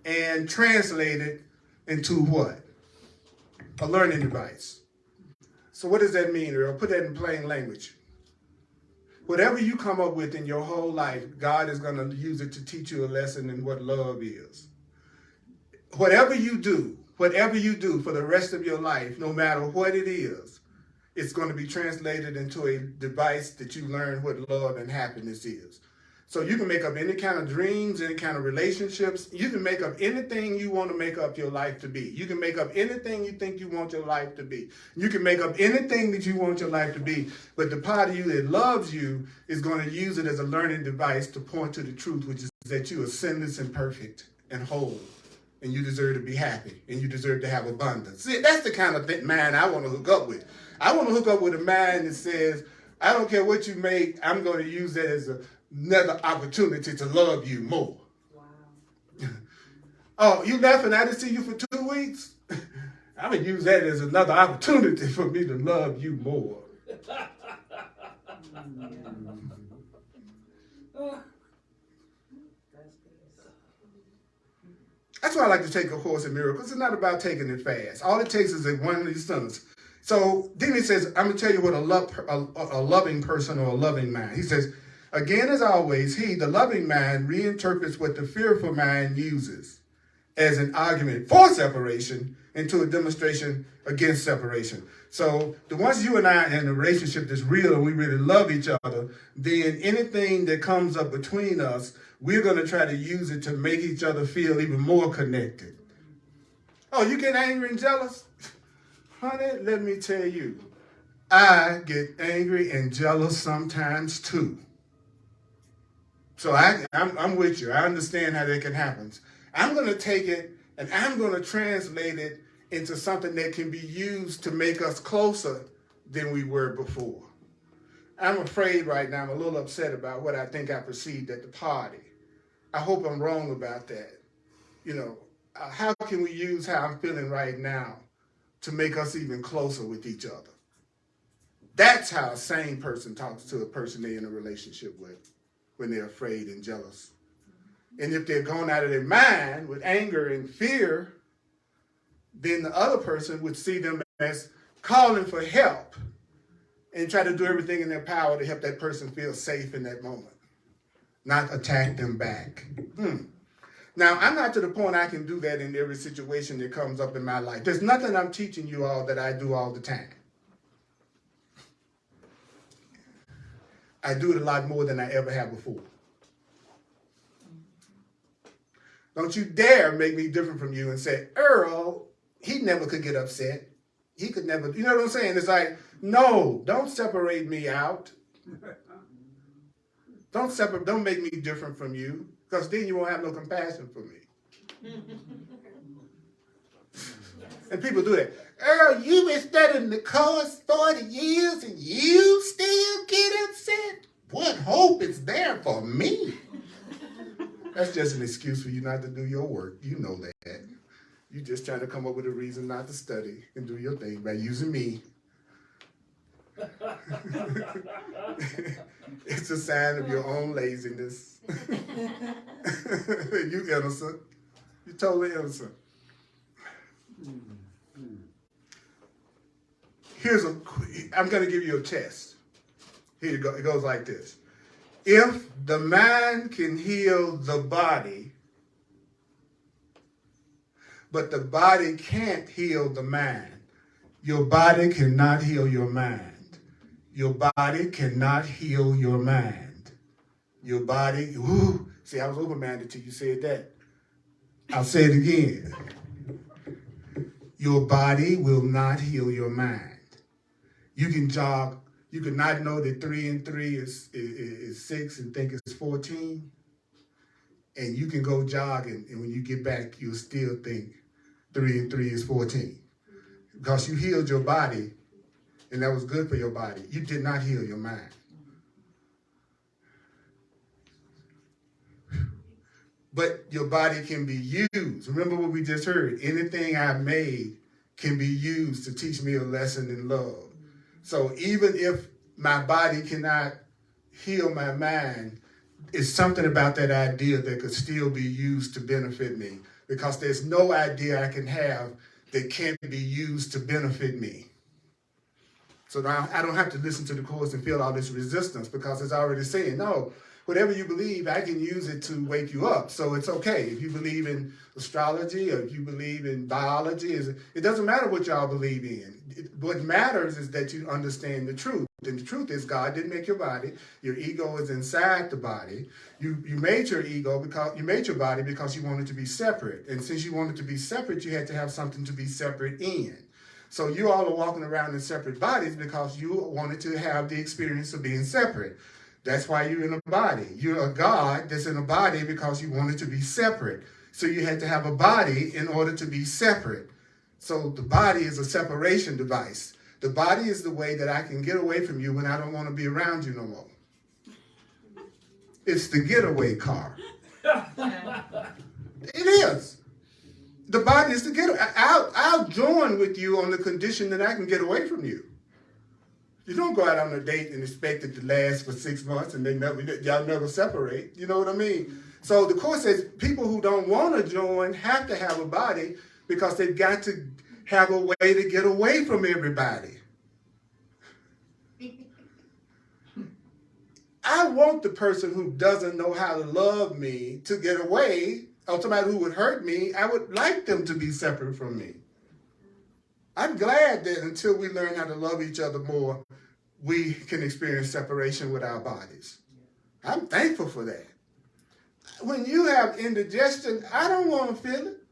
and translate it into what? A learning device. So what does that mean, Earl? Put that in plain language. Whatever you come up with in your whole life, God is going to use it to teach you a lesson in what love is. Whatever you do for the rest of your life, no matter what it is, it's going to be translated into a device that you learn what love and happiness is. So you can make up any kind of dreams, any kind of relationships. You can make up anything you want to make up your life to be. You can make up anything you think you want your life to be. You can make up anything that you want your life to be. But the part of you that loves you is going to use it as a learning device to point to the truth, which is that you are sinless and perfect and whole. And you deserve to be happy. And you deserve to have abundance. See, that's the kind of mind I want to hook up with. I want to hook up with a mind that says, I don't care what you make, I'm going to use that as another opportunity to love you more. Wow. Oh, you laughing? I didn't see you for 2 weeks? I'm going to use that as another opportunity for me to love you more. That's why I like to take A Course in Miracles. It's not about taking it fast. All it takes is one of these sentences. So then he says, I'm going to tell you what a loving person or a loving mind. He says, again, as always, the loving mind, reinterprets what the fearful mind uses as an argument for separation into a demonstration against separation. So once you and I are in a relationship that's real and we really love each other, then anything that comes up between us, we're going to try to use it to make each other feel even more connected. Oh, you get angry and jealous? Honey, let me tell you, I get angry and jealous sometimes too. So I'm with you. I understand how that can happen. I'm going to take it and I'm going to translate it into something that can be used to make us closer than we were before. I'm afraid right now, I'm a little upset about what I think I perceived at the party. I hope I'm wrong about that. how can we use how I'm feeling right now to make us even closer with each other? That's how a sane person talks to a person they're in a relationship with when they're afraid and jealous. And if they're going out of their mind with anger and fear, then the other person would see them as calling for help and try to do everything in their power to help that person feel safe in that moment, not attack them back. Now, I'm not to the point I can do that in every situation that comes up in my life. There's nothing I'm teaching you all that I do all the time. I do it a lot more than I ever have before. Don't you dare make me different from you and say, Earl, he never could get upset. He could never, you know what I'm saying? It's like, no, don't separate me out. Don't make me different from you, because then you won't have no compassion for me. And people do that. Earl, you've been studying the course 40 years and you still get upset? What hope is there for me? That's just an excuse for you not to do your work. You know that. You're just trying to come up with a reason not to study and do your thing by using me. It's a sign of your own laziness. You innocent. You're totally innocent. I'm going to give you a test. Here you go. It goes like this. If the mind can heal the body, but the body can't heal the mind, your body cannot heal your mind. Your body cannot heal your mind. Your body, see, I was open-minded till you said that. I'll say it again. Your body will not heal your mind. You can jog. You can not know that 3 and 3 is 6 and think it's 14. And you can go jogging, and when you get back, you'll still think 3 and 3 is 14. Because you healed your body, and that was good for your body. You did not heal your mind. But your body can be used. Remember what we just heard. Anything I made can be used to teach me a lesson in love. So even if my body cannot heal my mind, it's something about that idea that could still be used to benefit me, because there's no idea I can have that can't be used to benefit me. So now I don't have to listen to the course and feel all this resistance, because it's already saying, no, whatever you believe, I can use it to wake you up. So it's okay. If you believe in astrology or if you believe in biology, it doesn't matter what y'all believe in. What matters is that you understand the truth. And the truth is God didn't make your body. Your ego is inside the body. You made your ego because you made your body because you wanted to be separate. And since you wanted to be separate, you had to have something to be separate in. So you all are walking around in separate bodies because you wanted to have the experience of being separate. That's why you're in a body. You're a God that's in a body because you wanted to be separate. So you had to have a body in order to be separate. So the body is a separation device. The body is the way that I can get away from you when I don't want to be around you no more. It's the getaway car. It is. The body is the getaway. I'll join with you on the condition that I can get away from you. You don't go out on a date and expect it to last for 6 months and y'all never separate. You know what I mean? So the Course says people who don't want to join have to have a body because they've got to have a way to get away from everybody. I want the person who doesn't know how to love me to get away, or somebody who would hurt me. I would like them to be separate from me. I'm glad that until we learn how to love each other more, we can experience separation with our bodies. I'm thankful for that. When you have indigestion, I don't want to feel it.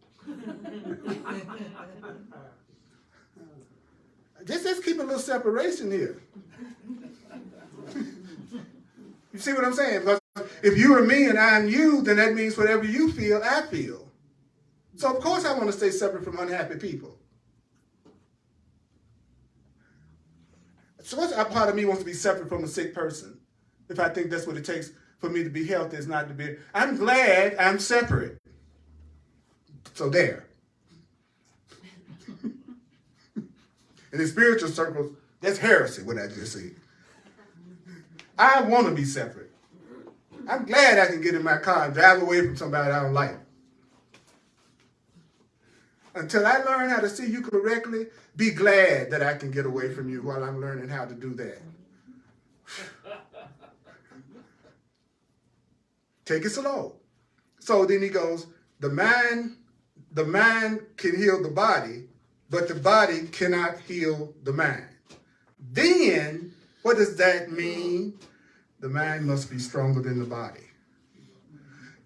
Let's keep a little separation here. You see what I'm saying? Because if you are me and I'm you, then that means whatever you feel, I feel. So of course I want to stay separate from unhappy people. So what's a part of me wants to be separate from a sick person? If I think that's what it takes for me to be healthy, is not to be. I'm glad I'm separate. So there. And in spiritual circles, that's heresy, what I just said. I want to be separate. I'm glad I can get in my car and drive away from somebody I don't like. Until I learn how to see you correctly, be glad that I can get away from you while I'm learning how to do that. Take it slow. So then he goes, the mind can heal the body, but the body cannot heal the mind. Then, what does that mean? The mind must be stronger than the body.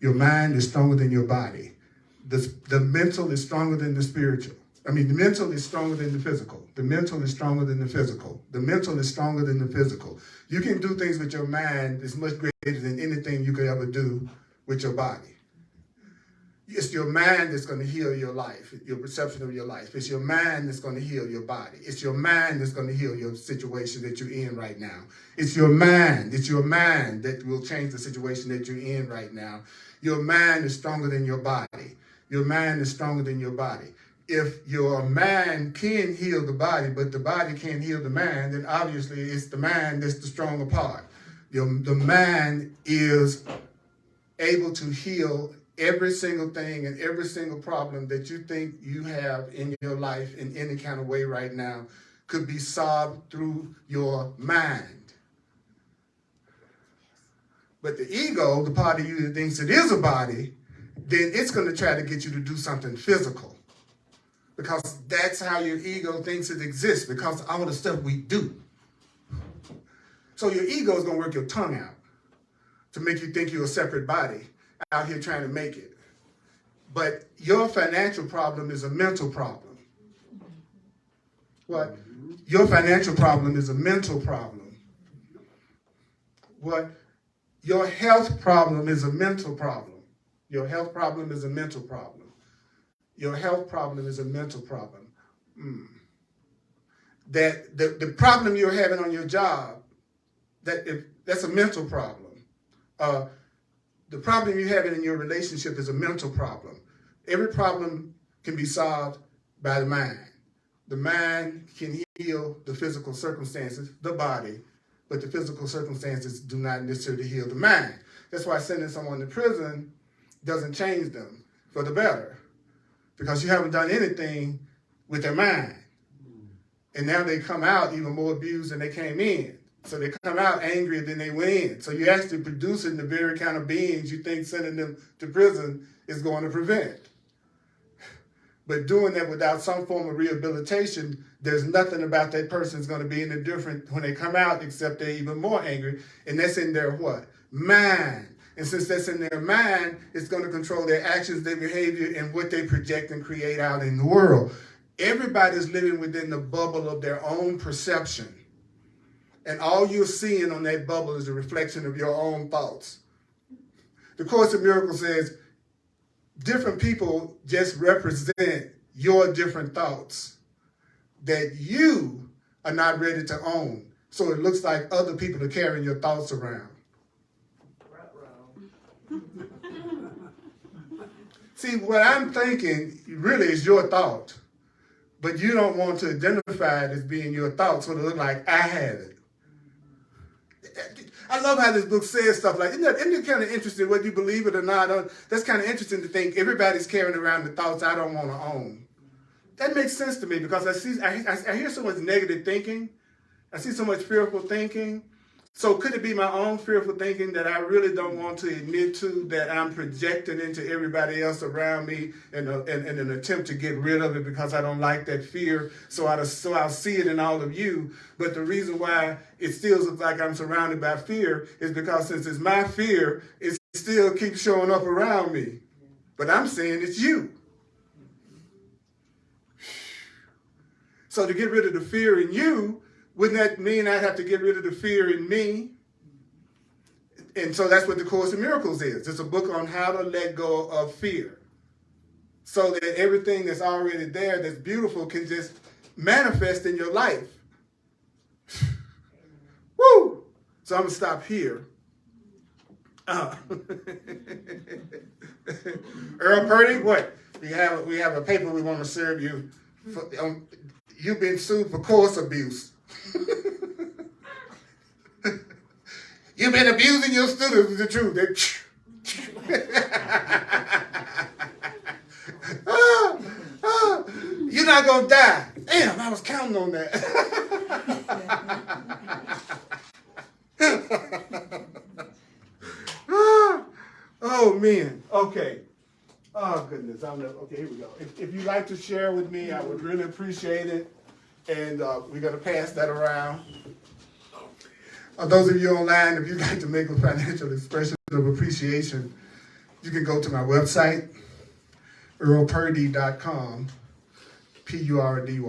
Your mind is stronger than your body. The mental is stronger than the spiritual. The mental is stronger than the physical. The mental is stronger than the physical. The mental is stronger than the physical. You can do things with your mind that's much greater than anything you could ever do with your body. It's your mind that's going to heal your life, your perception of your life. It's your mind that's going to heal your body. It's your mind that's going to heal your situation that you're in right now. It's your mind. It's your mind that will change the situation that you're in right now. Your mind is stronger than your body. Your mind is stronger than your body. If your mind can heal the body, but the body can't heal the mind, then obviously it's the mind that's the stronger part. The mind is able to heal every single thing and every single problem that you think you have in your life in any kind of way right now could be solved through your mind. But the ego, the part of you that thinks it is a body, then it's going to try to get you to do something physical. Because that's how your ego thinks it exists, because of all the stuff we do. So your ego is going to work your tongue out to make you think you're a separate body out here trying to make it. But your financial problem is a mental problem. What? Your financial problem is a mental problem. What? Your health problem is a mental problem. Your health problem is a mental problem. Your health problem is a mental problem. That the problem you're having on your job, that's a mental problem. The problem you're having in your relationship is a mental problem. Every problem can be solved by the mind. The mind can heal the physical circumstances, the body, but the physical circumstances do not necessarily heal the mind. That's why sending someone to prison doesn't change them for the better, because you haven't done anything with their mind. And now they come out even more abused than they came in. So they come out angrier than they went in. So you're actually producing the very kind of beings you think sending them to prison is going to prevent. But doing that without some form of rehabilitation, there's nothing about that person's going to be any different when they come out except they're even more angry. And that's in their what? Mind. And since that's in their mind, it's going to control their actions, their behavior, and what they project and create out in the world. Everybody's living within the bubble of their own perception. And all you're seeing on that bubble is a reflection of your own thoughts. The Course in Miracles says different people just represent your different thoughts that you are not ready to own. So it looks like other people are carrying your thoughts around. See, what I'm thinking really is your thought, but you don't want to identify it as being your thought, so it looks like I have it. I love how this book says stuff like, isn't it kind of interesting, whether you believe it or not? That's kind of interesting to think everybody's carrying around the thoughts I don't want to own. That makes sense to me because I hear so much negative thinking. I see so much fearful thinking. So could it be my own fearful thinking that I really don't want to admit to, that I'm projecting into everybody else around me in an attempt to get rid of it because I don't like that fear, so I'll see it in all of you. But the reason why it still looks like I'm surrounded by fear is because since it's my fear, it still keeps showing up around me. But I'm saying it's you. So to get rid of the fear in you, wouldn't that mean I'd have to get rid of the fear in me? And so that's what the Course in Miracles is. It's a book on how to let go of fear, so that everything that's already there that's beautiful can just manifest in your life. Woo! So I'm going to stop here. Earl Purdy, what? We have a paper we want to serve you. You've been sued for course abuse. You've been abusing your students. Is the truth? You're not gonna die. Damn, I was counting on that. Oh man. Okay. Oh goodness. Okay, here we go. If you'd like to share with me, I would really appreciate it. And we're gonna pass that around. Those of you online, if you'd like to make a financial expression of appreciation, you can go to my website, earlpurdy.com, Purdy.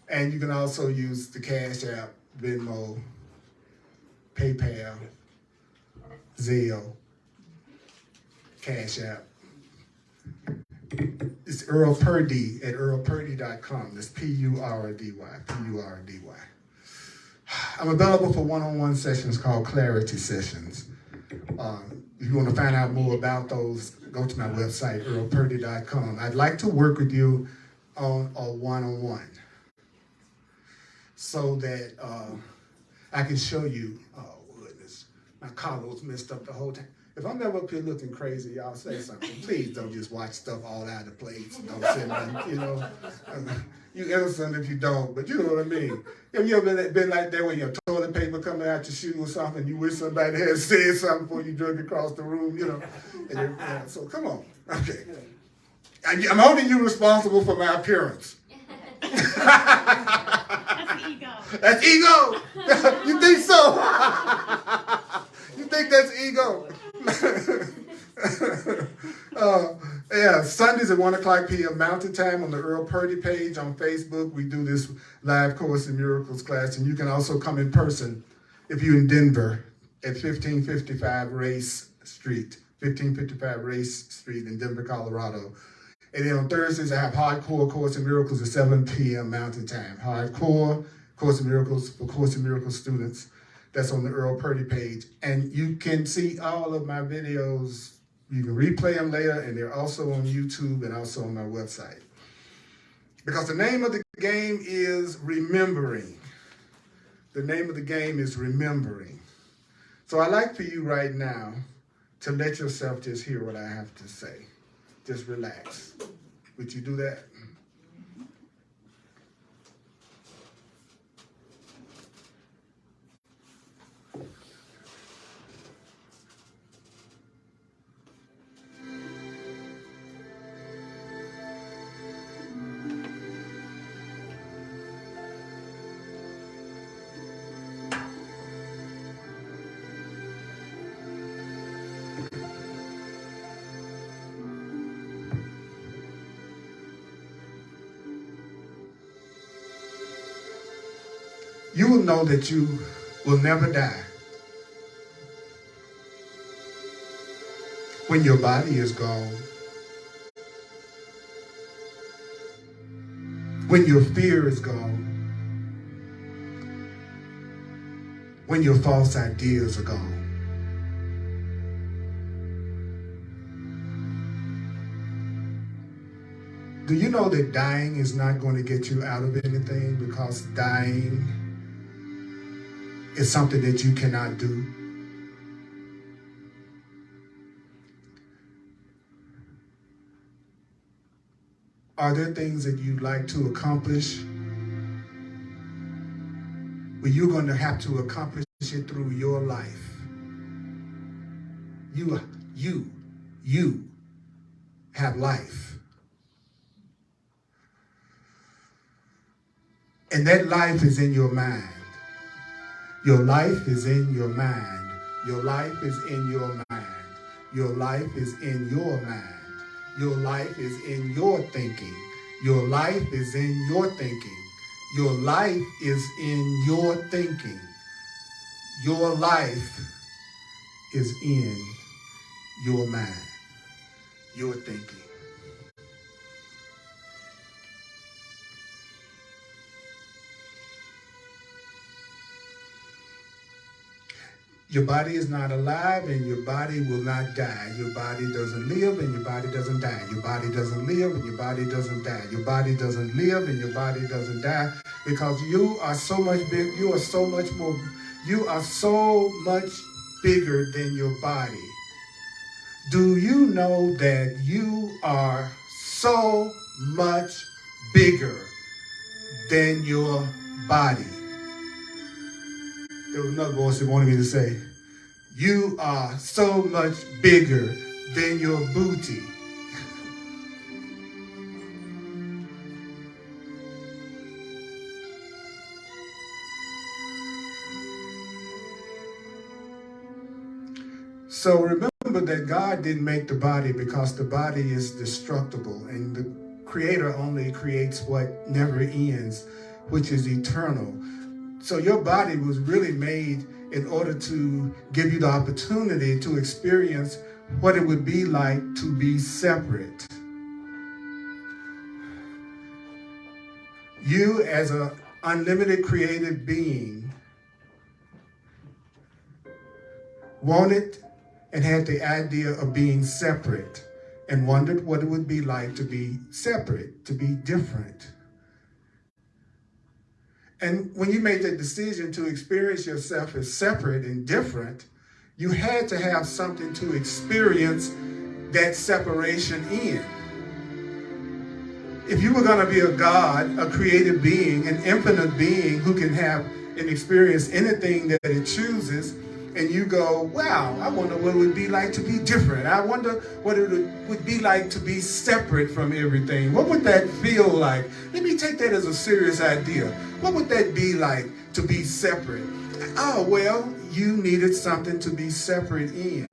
And you can also use the Cash App, Venmo, PayPal, Zelle, Cash App. It's Earl Purdy at earlpurdy.com. That's Purdy, Purdy. I'm available for one-on-one sessions called Clarity Sessions. If you want to find out more about those, go to my website, earlpurdy.com. I'd like to work with you on a one-on-one so that I can show you, oh goodness, my collar's messed up the whole time. If I'm ever up here looking crazy, y'all say something. Please don't just watch stuff all out of place. Don't say nothing, you know. You innocent if you don't, but you know what I mean. Have you ever been like that when your toilet paper coming out your shoe or something, you wish somebody had said something before you drug across the room, you know? And so come on, okay. I'm holding you responsible for my appearance. That's ego. That's ego? You think so? You think that's ego? Yeah, Sundays at 1 o'clock p.m. Mountain Time on the Earl Purdy page on Facebook. We do this live Course in Miracles class, and you can also come in person if you're in Denver at 1555 Race Street in Denver, Colorado. And then on Thursdays, I have Hardcore Course in Miracles at 7 p.m. Mountain Time. Hardcore Course in Miracles for Course in Miracles students. That's on the Earl Purdy page. And you can see all of my videos. You can replay them later, and they're also on YouTube and also on my website. Because the name of the game is remembering. The name of the game is remembering. So I'd like for you right now to let yourself just hear what I have to say. Just relax. Would you do that? You will know that you will never die when your body is gone, when your fear is gone, when your false ideas are gone. Do you know that dying is not going to get you out of anything, because dying is something that you cannot do? Are there things that you'd like to accomplish? Well, you're going to have to accomplish it through your life. You have life. And that life is in your mind. Your life is in your mind. Your life is in your mind. Your life is in your mind. Your life is in your thinking. Your life is in your thinking. Your life is in your thinking. Your life is in your mind. Your thinking. Your body is not alive and your body will not die. Your body doesn't live and your body doesn't die. Your body doesn't live and your body doesn't die. Your body doesn't live and your body doesn't die because you are so much big. You are so much more. You are so much bigger than your body. Do you know that you are so much bigger than your body? There was another voice that wanted me to say, you are so much bigger than your booty. So remember that God didn't make the body because the body is destructible and the Creator only creates what never ends, which is eternal. So your body was really made in order to give you the opportunity to experience what it would be like to be separate. You as an unlimited creative being wanted and had the idea of being separate and wondered what it would be like to be separate, to be different. And when you made that decision to experience yourself as separate and different, you had to have something to experience that separation in. If you were going to be a God, a creative being, an infinite being who can have and experience anything that it chooses, and you go, wow, I wonder what it would be like to be different. I wonder what it would be like to be separate from everything. What would that feel like? Let me take that as a serious idea. What would that be like to be separate? Oh, well, you needed something to be separate in.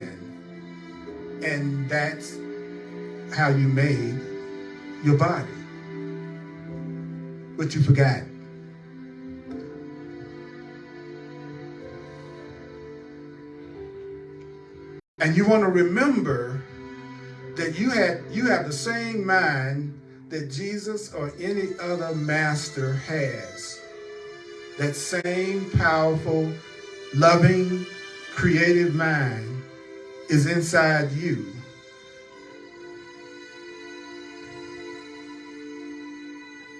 And that's how you made your body. But you forgot. And you want to remember that you have the same mind that Jesus or any other master has. That same powerful, loving, creative mind is inside you.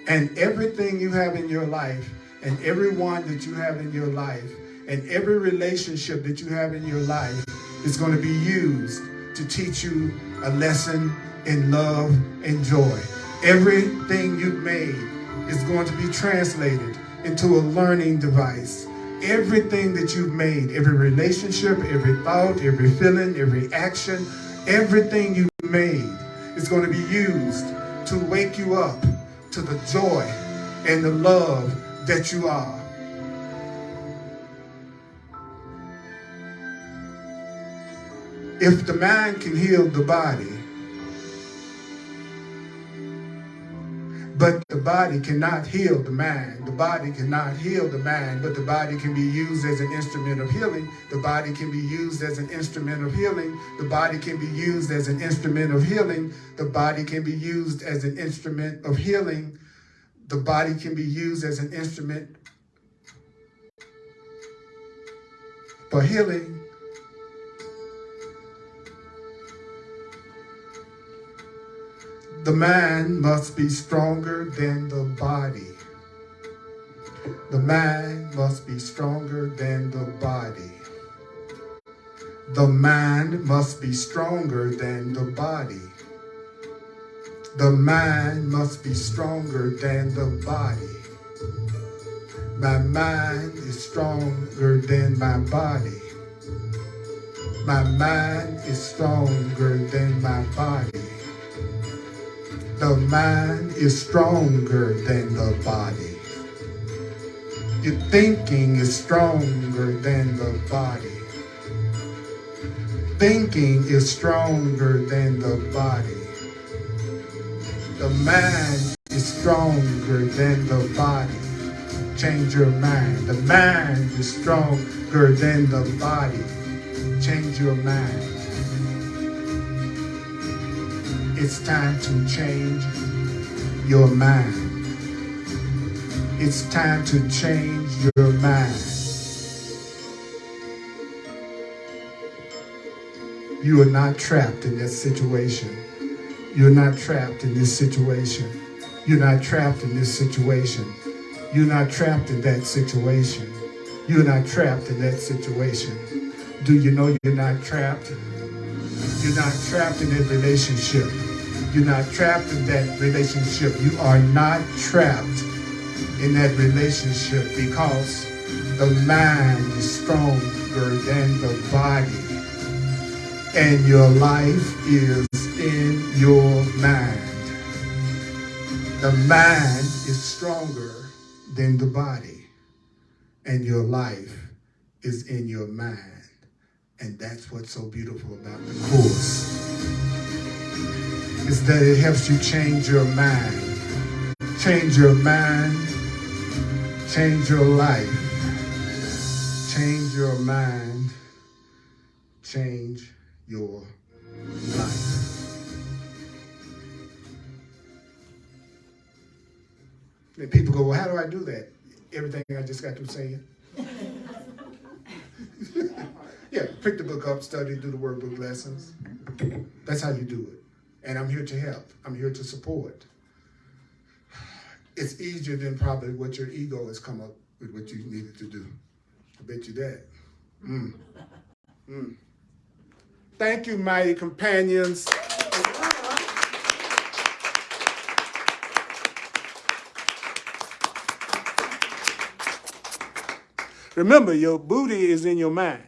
And everything you have in your life, and everyone that you have in your life, and every relationship that you have in your life is going to be used to teach you a lesson in love and joy. Everything you've made is going to be translated into a learning device. Everything that you've made, every relationship, every thought, every feeling, every action, everything you've made is going to be used to wake you up to the joy and the love that you are. If the mind can heal the body, but the body cannot heal the mind. The body cannot heal the mind, but the body can be used as an instrument of healing. The body can be used as an instrument of healing. The body can be used as an instrument of healing. The body can be used as an instrument of healing. The body can be used as an instrument for healing. The mind must be stronger than the body. The mind must be stronger than the body. The mind must be stronger than the body. The mind must be stronger than the body. My mind is stronger than my body. My mind is stronger than my body. The mind is stronger than the body. Your thinking is stronger than the body. Thinking is stronger than the body. The mind is stronger than the body. Change your mind. The mind is stronger than the body. Change your mind. It's time to change your mind. It's time to change your mind. You are not trapped in this situation. You're not trapped in this situation. You're not trapped in this situation. You're not trapped in that situation. You're not trapped in that situation. Do you know you're not trapped? You're not trapped in that relationship. You're not trapped in that relationship. You are not trapped in that relationship because the mind is stronger than the body. And your life is in your mind. The mind is stronger than the body. And your life is in your mind. And that's what's so beautiful about the course, is that it helps you change your mind. Change your mind, change your life. Change your mind, change your life. And people go, well, how do I do that? Everything I just got through saying. Yeah, pick the book up, study, do the workbook lessons. That's how you do it. And I'm here to help. I'm here to support. It's easier than probably what your ego has come up with what you needed to do. I bet you that. Thank you, mighty companions. Remember, your booty is in your mind.